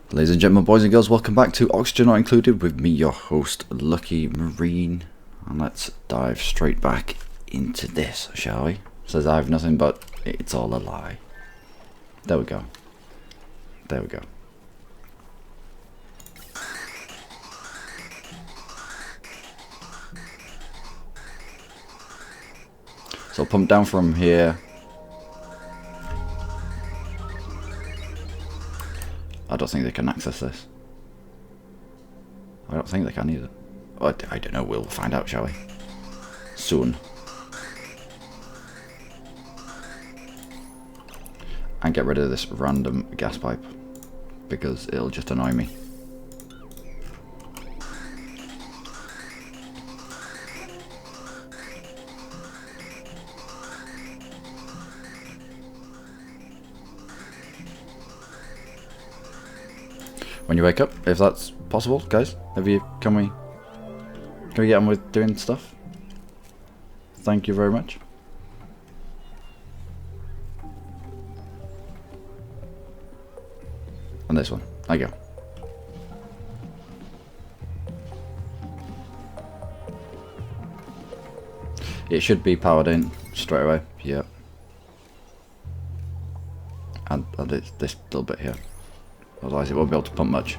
Ladies and gentlemen, boys and girls, welcome back to Oxygen Not Included with me, your host, Luckymarine. And let's dive straight back into this, shall we? Says I have nothing, but it's all a lie. There we go. There we go. So pump down from here. I don't think they can access this. I don't think they can either. I don't know, we'll find out, shall we? Soon. And get rid of this random gas pipe, because it'll just annoy me. When you wake up, if that's possible, guys, can we get on with doing stuff? Thank you very much. And this one, there you go. It should be powered in straight away. Yep. And this little bit here. Otherwise it won't be able to pump much.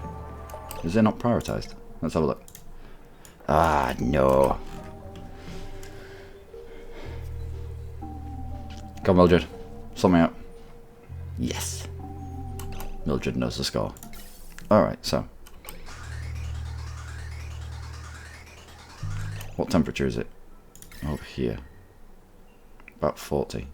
Is it not prioritised? Let's have a look. Ah, no. Come on, Mildred. Sort me out. Yes. Mildred knows the score. Alright, so. What temperature is it? Over here. About 40.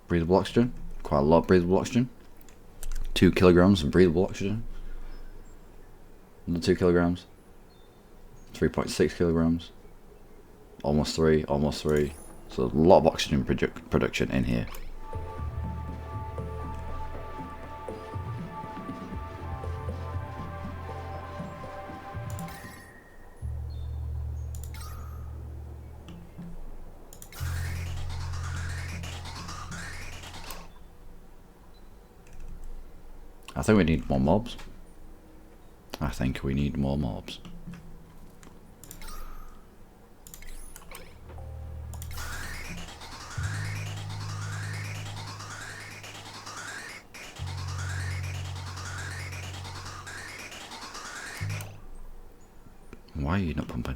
Breathable oxygen, quite a lot of breathable oxygen. 2 kilograms of breathable oxygen. Another 2 kilograms. 3.6 kilograms. Almost 3, almost 3. So a lot of oxygen production in here. I think we need more mobs. I think we need more mobs. Why are you not pumping?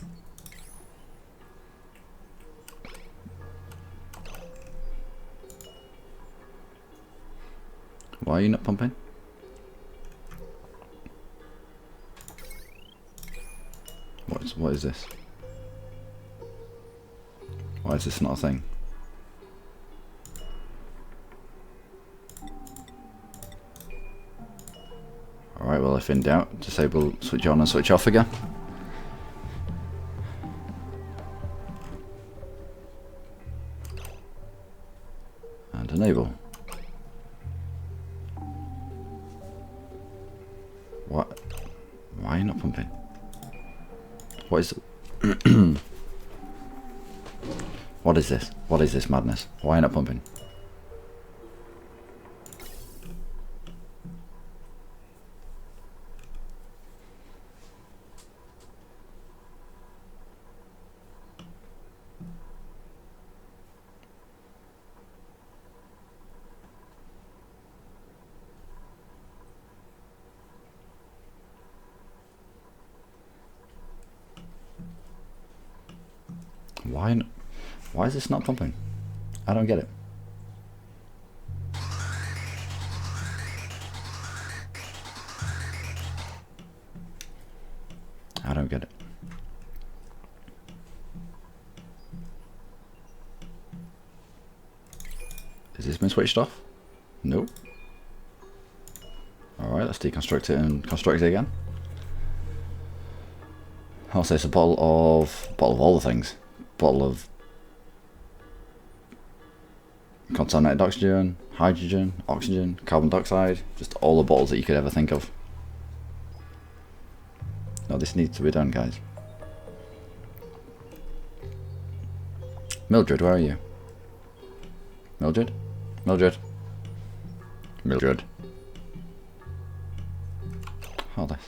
Why are you not pumping? What is this? Why is this not a thing? Alright, well, if in doubt, disable switch on and switch off again. And enable. What? Why are you not pumping? What is it? What is this? What is this madness? Why are you not pumping? Why is this not pumping? I don't get it. I don't get it. Has this been switched off? Nope. Alright, let's deconstruct it and construct it again. I'll say it's a bottle of all the things. Bottle of contaminated oxygen, hydrogen, oxygen, carbon dioxide, just all the bottles that you could ever think of. Oh, this needs to be done, guys. Mildred, where are you? Mildred? Mildred? Mildred? Oh, this.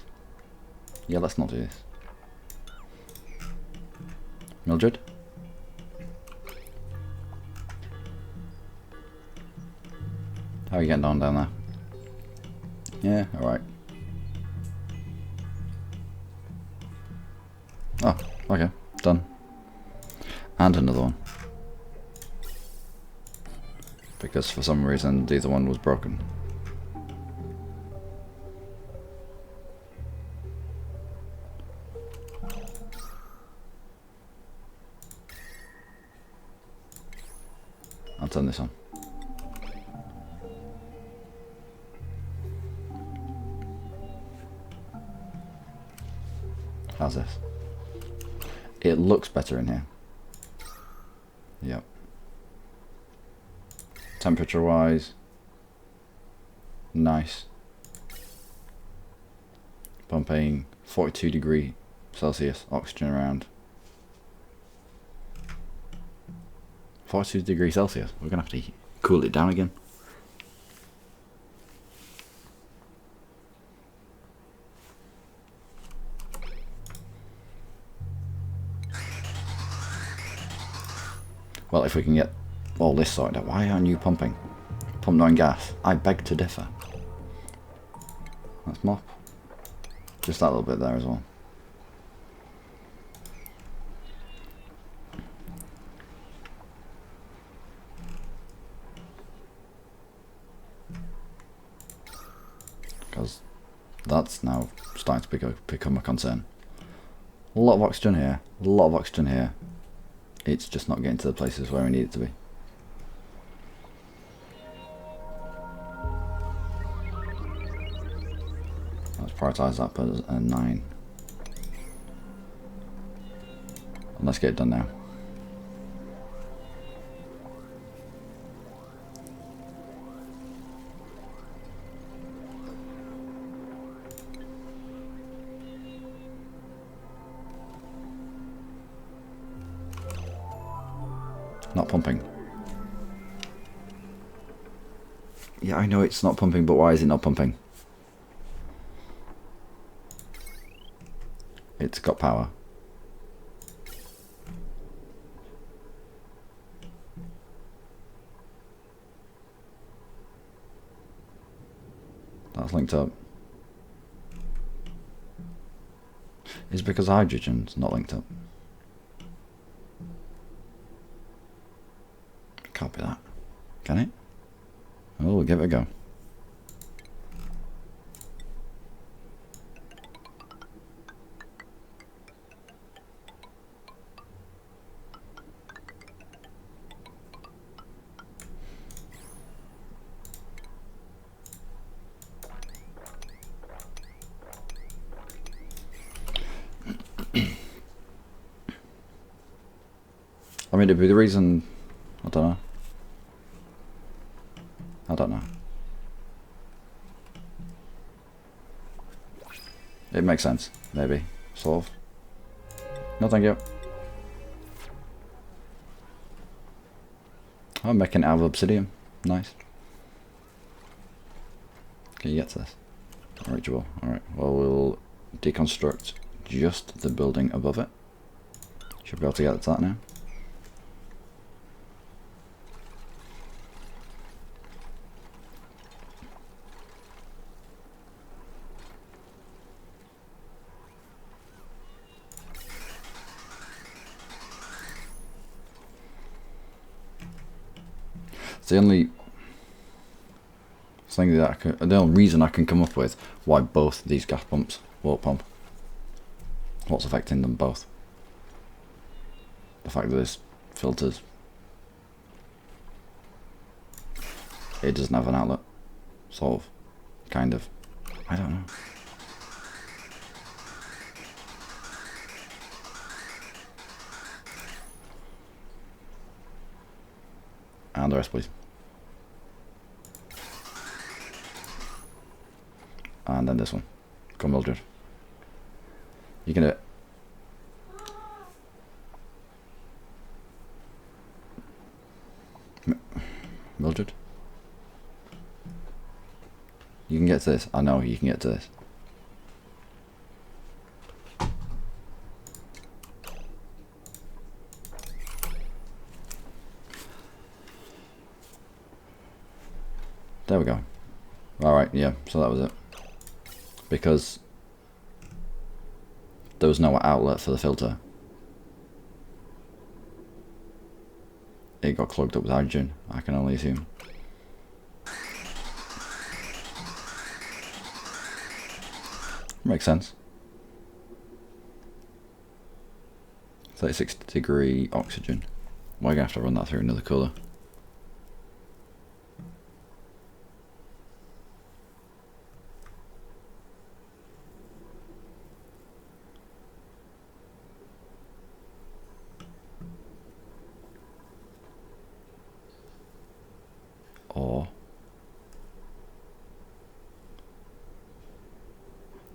Yeah, let's not do this. Mildred? How are you getting on down there? Yeah, alright. Oh, okay. Done. And another one. Because for some reason the other one was broken. I'll turn this on. How's this? It looks better in here. Yep. Temperature wise, nice. Pumping 42 degree Celsius, oxygen around. 42 degrees Celsius. We're gonna have to cool it down again. Well, if we can get all this sorted out. Why aren't you pumping? Pump knowing gas. I beg to differ. Let's mop. Just that little bit there as well. Because that's now starting to become a concern. A lot of oxygen here. A lot of oxygen here. It's just not getting to the places where we need it to be. Let's prioritise that as a 9. And let's get it done now. Not pumping. Yeah, I know it's not pumping, but why is it not pumping? It's got power. That's linked up. It's because hydrogen's not linked up. Can't be that. Can it? Oh, we'll give it a go. I mean, it'd be the reason. I don't know. I don't know. It makes sense, maybe. Sort of. No, thank you. I'm making it out of obsidian. Nice. Can you get to this? Unreachable. Alright, well, we'll deconstruct just the building above it. Should be able to get to that now. It's the only thing that the only reason I can come up with why both these gas pumps won't pump. What's affecting them both? The fact that this filters, it doesn't have an outlet, sort of, kind of. I don't know. And the rest, please. And then this one. Come, Mildred. You can do it. Mildred? You can get to this. I know you can get to this. There we go. Alright, yeah, so that was it. Because there was no outlet for the filter. It got clogged up with hydrogen, I can only assume. Makes sense. 36-degree oxygen. We're gonna have to run that through another cooler. Or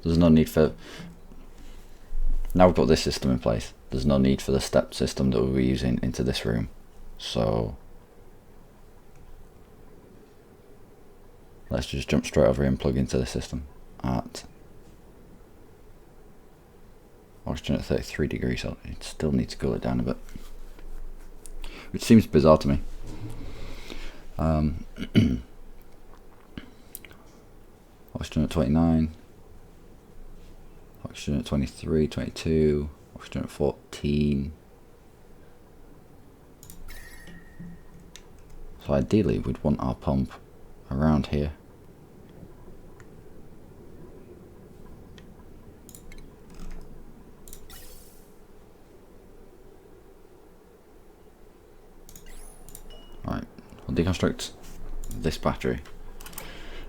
there's no need for, now we've got this system in place, there's no need for the step system that we'll be using into this room. So let's just jump straight over here and plug into the system at oxygen at 33 degrees, so it still needs to cool it down a bit, which seems bizarre to me. Oxygen at 29, oxygen at 23, 22, oxygen at 14. So ideally we'd want our pump around here. Right, we'll deconstruct this battery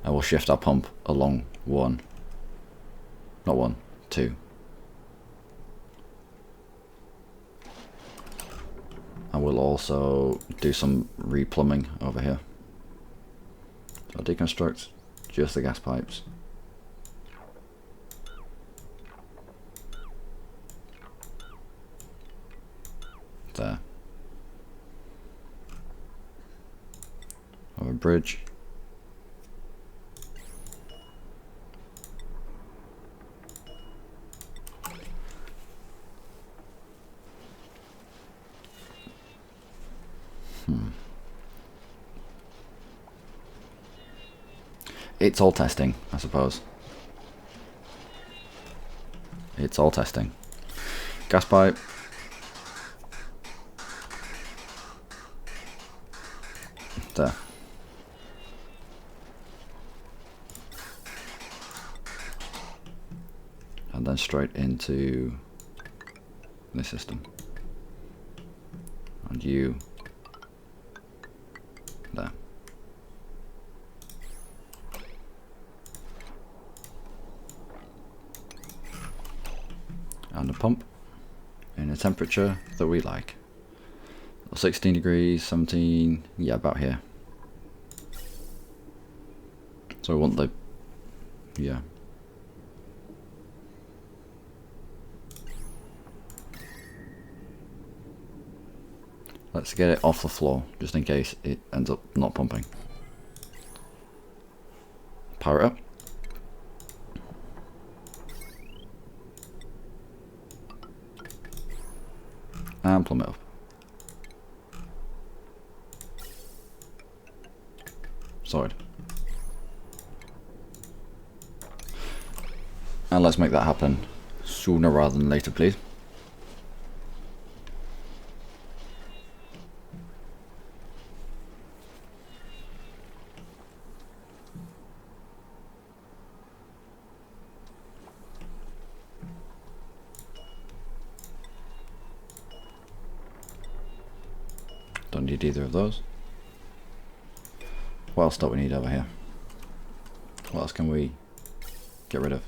and we'll shift our pump along two. And we'll also do some replumbing over here. So I'll deconstruct just the gas pipes. There. Have a bridge. It's all testing, I suppose. It's all testing. Gas pipe. There. And then straight into this system. And you there. And a pump in a temperature that we like. 16 degrees, 17, yeah, about here. So we want the, yeah. Let's get it off the floor, just in case it ends up not pumping. Power it up. And plumb it up. Sorted. And let's make that happen sooner rather than later, please. Don't need either of those. What else do we need over here? What else can we get rid of?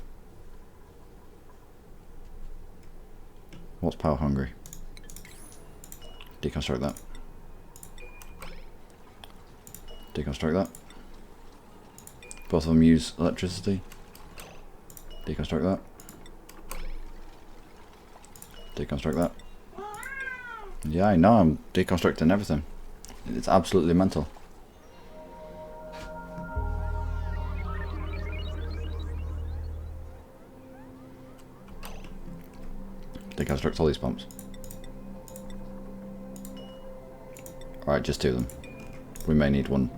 What's power hungry? Deconstruct that. Deconstruct that. Both of them use electricity. Deconstruct that. Deconstruct that. Yeah, I know, I'm deconstructing everything. It's absolutely mental. Deconstruct all these pumps. Alright, just 2 of them. We may need 1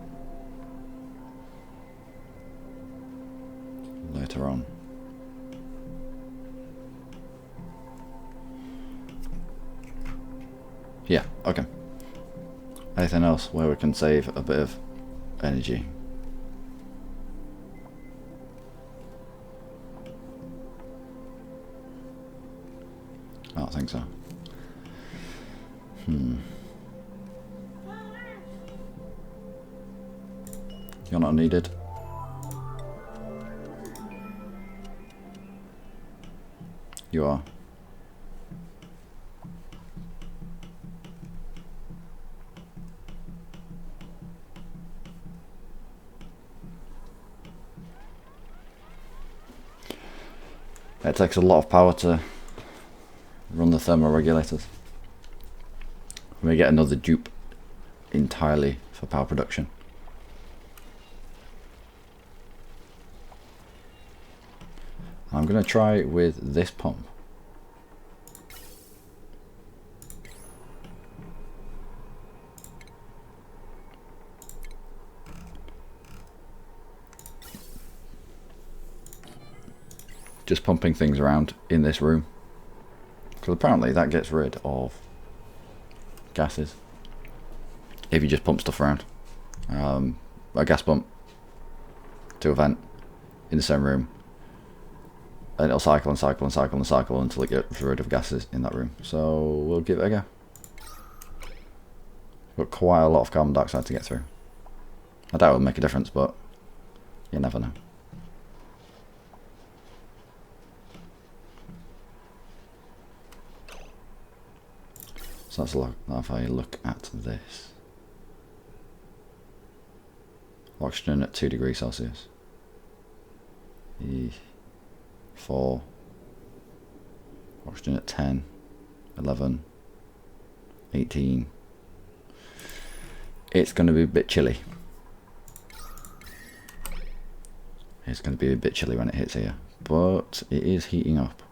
later on. Yeah, okay. Anything else where we can save a bit of energy? I don't think so. You're not needed. You are. It takes a lot of power to run the thermoregulators. We get another dupe entirely for power production. I'm going to try with this pump. Just pumping things around in this room, because apparently that gets rid of gases if you just pump stuff around. A gas pump to a vent in the same room, and it'll cycle and cycle and cycle and cycle until it gets rid of gases in that room. So we'll give it a go. Got quite a lot of carbon dioxide to get through. I doubt it'll make a difference, but you never know. So let's have a look at this. Oxygen at 2 degrees Celsius. 4. Oxygen at 10, 11, 18. It's going to be a bit chilly. It's going to be a bit chilly when it hits here, but it is heating up.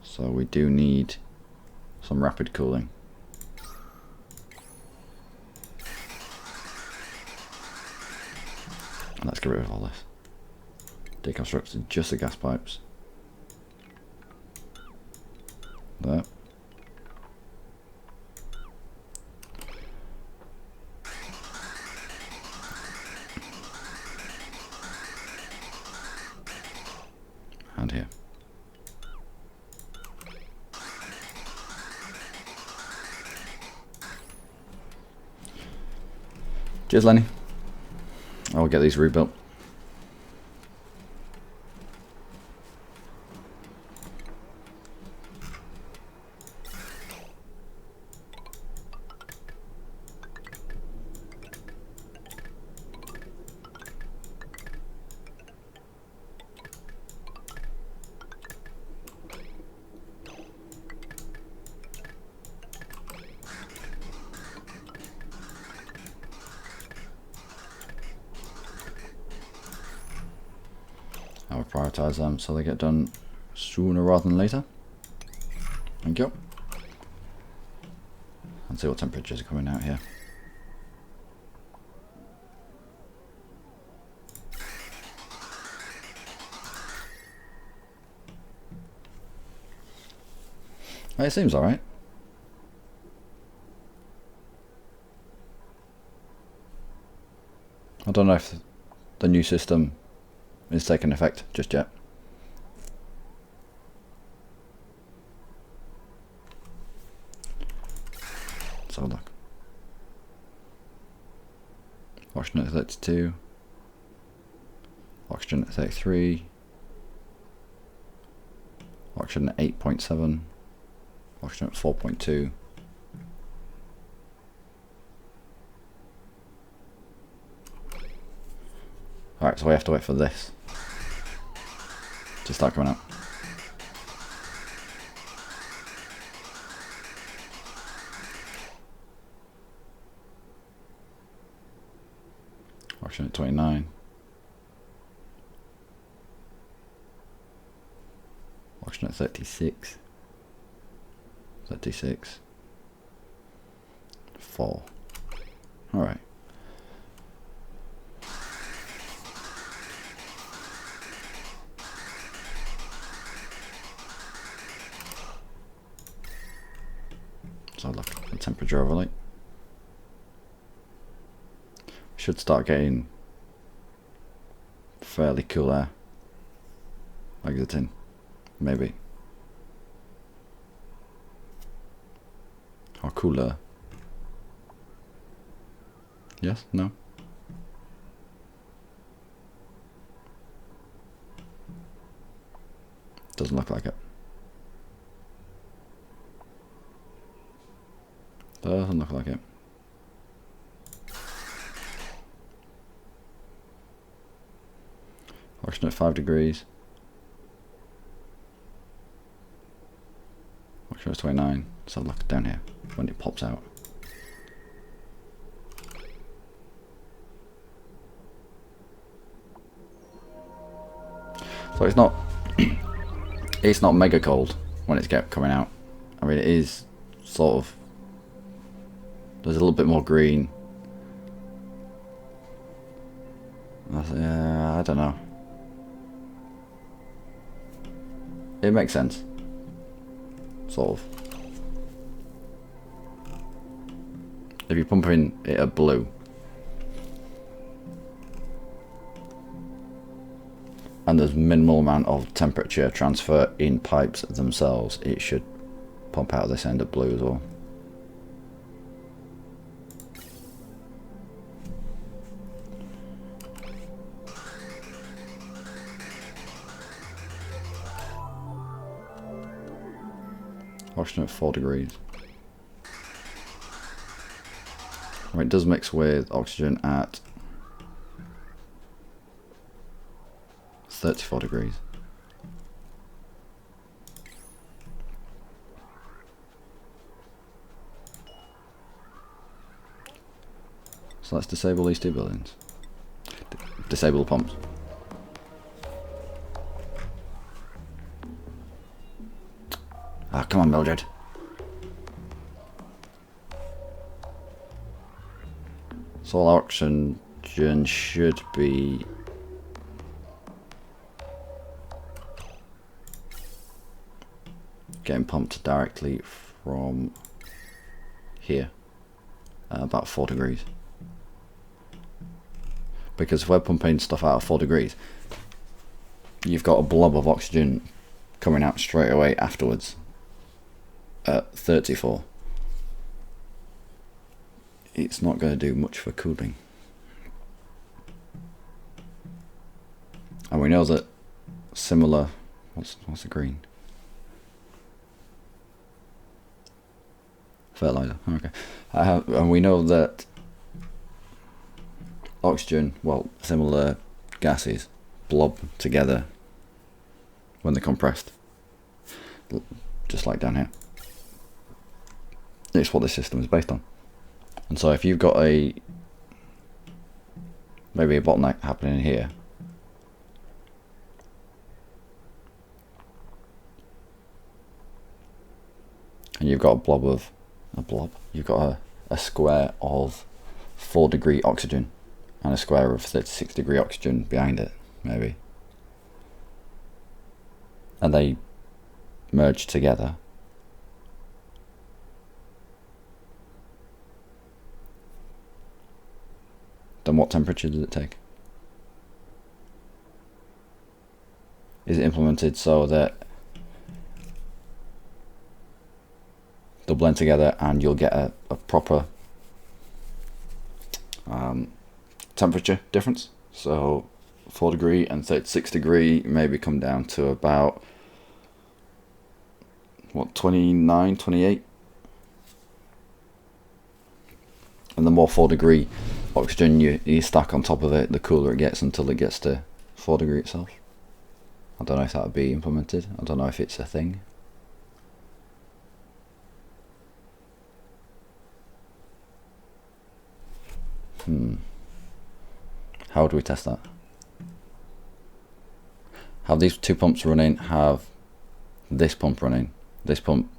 So we do need some rapid cooling. Let's get rid of all this. Deconstruct just the gas pipes. There. And here. Cheers, Lenny. I'll get these rebuilt. I would prioritise them so they get done sooner rather than later. Thank you. And see what temperatures are coming out here. It seems alright. I don't know if the new system is taking effect just yet. Let's have a look. Oxygen at 32. Oxygen at 33. Oxygen at 8.7. Oxygen at 4.2. Alright, so we have to wait for this to start coming out. Oxygen at 29. Oxygen at 36. 36. 4. Alright. So look at the temperature overlay. Should start getting fairly cool air exiting, maybe. Or cooler. Yes? No? Doesn't look like it. Doesn't look like it. Oxygen at 5 degrees. Oxygen at 29. Let's have a look down here when it pops out. So it's not it's not mega cold when it's coming out. I mean, it is sort of, there's a little bit more green. I don't know. It makes sense. Sort of. If you're pumping it at blue, and there's minimal amount of temperature transfer in pipes themselves, it should pump out this end at blue as well. Oxygen at 4 degrees. Right, it does mix with oxygen at 34 degrees. So let's disable these two buildings. Disable the pumps. Ah, come on, Mildred. So all our oxygen should be getting pumped directly from here, about 4 degrees. Because if we're pumping stuff out at 4 degrees, you've got a blob of oxygen coming out straight away afterwards at 34. It's not going to do much for cooling. And we know that similar, what's the green? Fertilizer. Okay. And we know that oxygen, well, similar gases blob together when they're compressed, just like down here. It's what this system is based on. And so if you've got maybe a bottleneck happening here, and you've got you've got a square of 4 degree oxygen and a square of 36 degree oxygen behind it, maybe, and they merge together, then what temperature does it take? Is it implemented so that they'll blend together and you'll get a proper temperature difference? So 4 degree and 36 degree maybe come down to about, what, 29, 28? And the more 4 degree oxygen you stack on top of it, the cooler it gets until it gets to 4 degree itself. I don't know if that would be implemented. I don't know if it's a thing. How do we test that? Have these two pumps running, have this pump running. This pump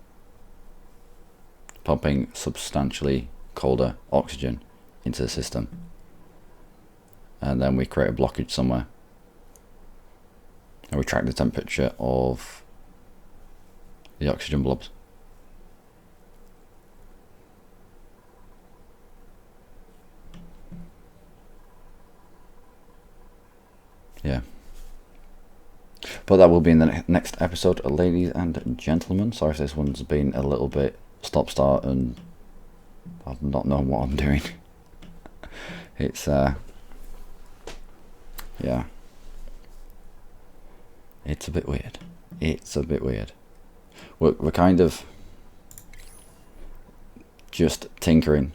pumping substantially colder oxygen into the system. And then we create a blockage somewhere. And we track the temperature of the oxygen blobs. Yeah. But that will be in the next episode, ladies and gentlemen. Sorry if this one's been a little bit stop-start and I've not known what I'm doing. It's, yeah. It's a bit weird. It's a bit weird. We're kind of just tinkering.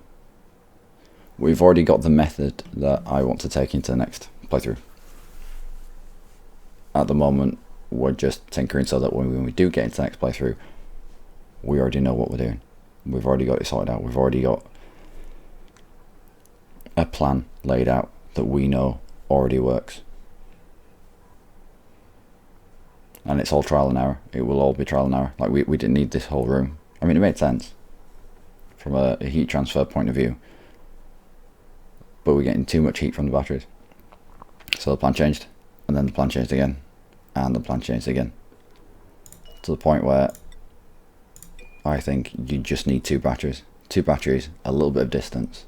We've already got the method that I want to take into the next playthrough. At the moment, we're just tinkering so that when we do get into the next playthrough, we already know what we're doing. We've already got it sorted out. We've already got a plan laid out that we know already works. And it's all trial and error. It will all be trial and error. Like, we didn't need this whole room. I mean, it made sense from a heat transfer point of view. But we're getting too much heat from the batteries. So the plan changed. And then the plan changed again. And the plan changed again. To the point where I think you just need two batteries. Two batteries, a little bit of distance.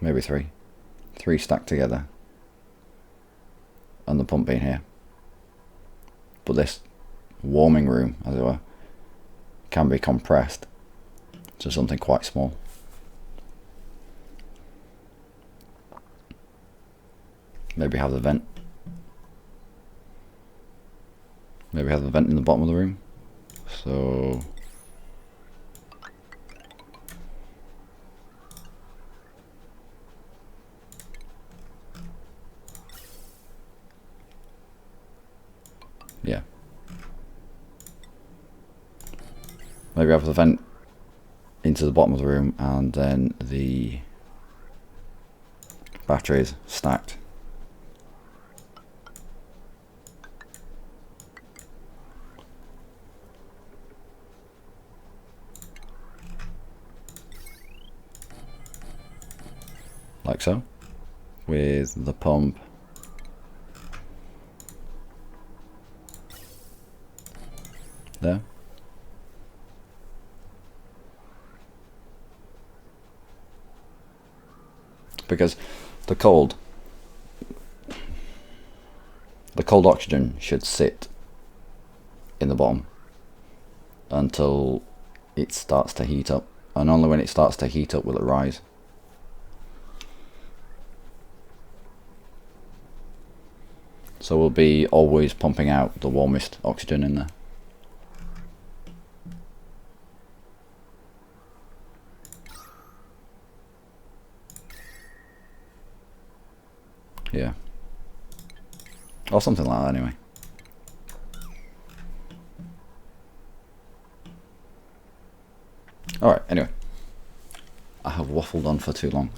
Maybe three. Three stacked together. And the pump being here. But this warming room, as it were, can be compressed to something quite small. Maybe have the vent. Maybe have the vent in the bottom of the room. So yeah. Maybe have the vent into the bottom of the room and then the batteries stacked. Like so, with the pump there. Because the cold oxygen should sit in the bottom until it starts to heat up, and only when it starts to heat up will it rise. So we'll be always pumping out the warmest oxygen in there. Yeah. Or something like that anyway. Alright, anyway. I have waffled on for too long.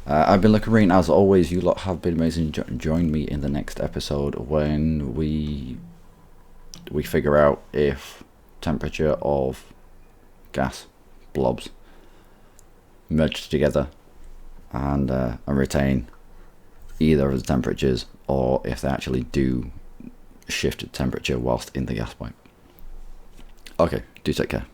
I've been Luckymarine. As always, you lot have been amazing. Join me in the next episode when we figure out if temperature of gas blobs merge together and retain either of the temperatures, or if they actually do shift temperature whilst in the gas pipe. Okay, do take care.